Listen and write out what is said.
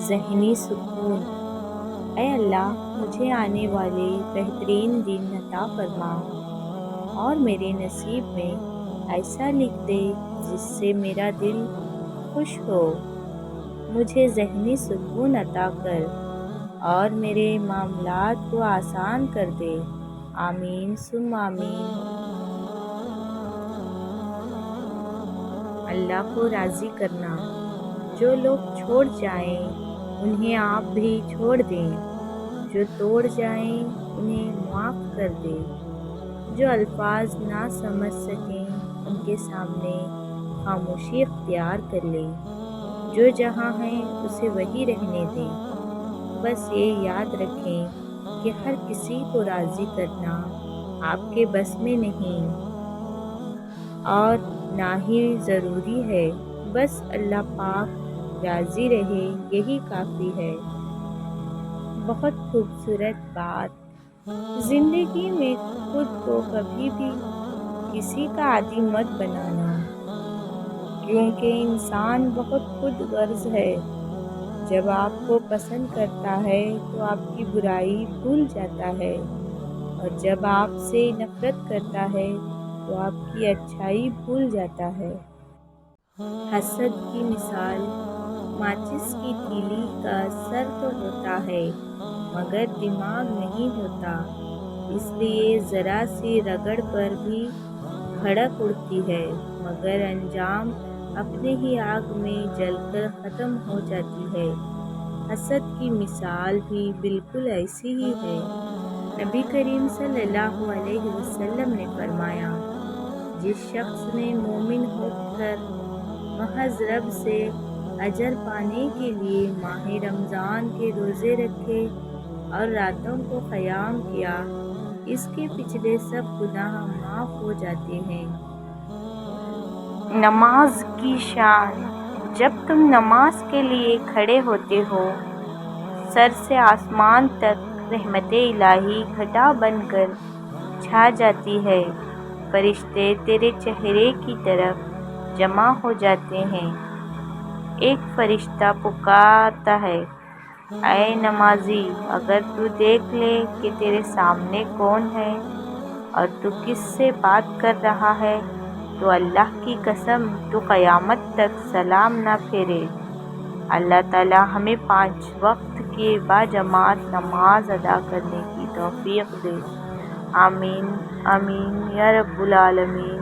ذہنی سکون۔ اے اللہ، مجھے آنے والے بہترین دن عطا فرما اور میرے نصیب میں ایسا لکھ دے جس سے میرا دل خوش ہو۔ مجھے ذہنی سکون عطا کر اور میرے معاملات کو آسان کر دے۔ آمین ثم آمین۔ اللہ کو راضی کرنا۔ جو لوگ چھوڑ جائیں انہیں آپ بھی چھوڑ دیں، جو توڑ جائیں انہیں معاف کر دیں، جو الفاظ نہ سمجھ سکیں ان کے سامنے خاموشی اختیار کر لیں، جو جہاں ہیں اسے وہی رہنے دیں۔ بس یہ یاد رکھیں کہ ہر کسی کو راضی کرنا آپ کے بس میں نہیں اور نہ ہی ضروری ہے، بس اللہ پاک راضی رہے یہی کافی ہے۔ بہت خوبصورت بات۔ زندگی میں خود کو کبھی بھی کسی کا عادی مت بنانا، کیونکہ انسان بہت خود غرض ہے۔ جب آپ کو پسند کرتا ہے تو آپ کی برائی بھول جاتا ہے، اور جب آپ سے نفرت کرتا ہے تو آپ کی اچھائی بھول جاتا ہے۔ حسد کی مثال ماچس کی تیلی کا سر تو ہوتا ہے مگر دماغ نہیں ہوتا، اس لیے ذرا سی رگڑ پر بھی بھڑک اڑتی ہے مگر انجام اپنے ہی آگ میں جل کر ختم ہو جاتی ہے۔ حسد کی مثال بھی بالکل ایسی ہی ہے۔ نبی کریم صلی اللہ علیہ وسلم نے فرمایا، جس شخص نے مومن ہو کر محض رب سے اجر پانے کے لیے ماہ رمضان کے روزے رکھے اور راتوں کو قیام کیا، اس کے پچھلے سب گناہ معاف ہو جاتے ہیں۔ نماز کی شان۔ جب تم نماز کے لیے کھڑے ہوتے ہو، سر سے آسمان تک رحمت الہی گھٹا بن کر چھا جاتی ہے۔ فرشتے تیرے چہرے کی طرف جمع ہو جاتے ہیں۔ ایک فرشتہ پکارتا ہے، اے نمازی، اگر تو دیکھ لے کہ تیرے سامنے کون ہے اور تو کس سے بات کر رہا ہے تو اللہ کی قسم تو قیامت تک سلام نہ پھیرے۔ اللہ تعالی ہمیں 5 وقت کی باجماعت نماز ادا کرنے کی توفیق دے۔ آمین آمین یا رب العالمین۔